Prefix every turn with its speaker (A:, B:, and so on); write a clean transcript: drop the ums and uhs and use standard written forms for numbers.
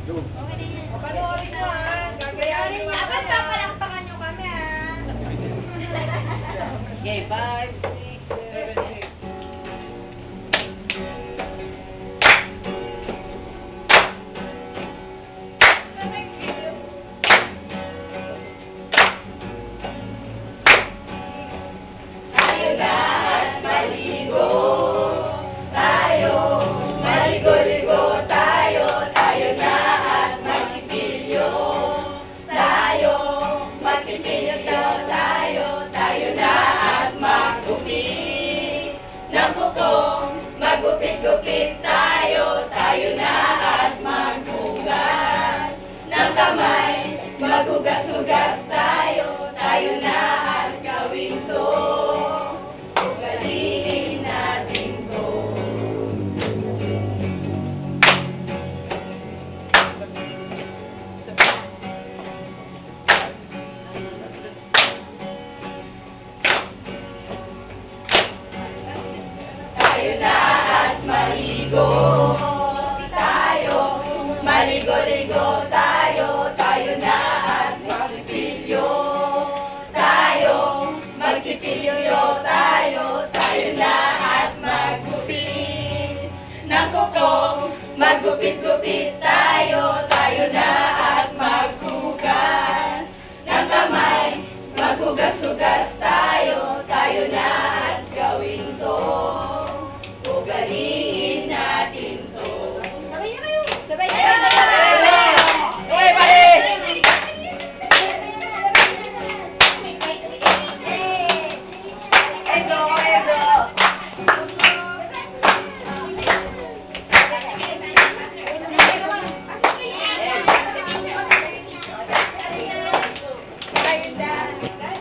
A: Panoorin mo ha. Gagayarin mo.
B: Dapat papalakpakan nyo kami ha.
C: Okay, 5, 6, 7, 8.
B: Tayo lahat maligo. Tayo, maligo-ligo tayo. Tayo na at magsipilyo. Tayo, magsipilyo tayo. Tayo na at magupit. Ng buko, magupit-gupit tayo. Tayo na at maghugas. Ng kamay, maghugas-hugas tayo. Tayo na at gawin to. Ugaliin natin to. Tayo na at maligo. Tayo, maligo-ligo tayo. Tayo na at magsipilyo. Tayo, magsipilyo tayo. Tayo na at maggupit. Ng kuko, maggupit-gupit tayo. Tayo na at maghugas. Ng kamay, maghugas-hugas tayo. Tayo na at gawin to. Ugaliin natin to. Sabay na kayo! Sabay na kayo!
C: Uy, pare!
B: Edo! Edo! Ayun na!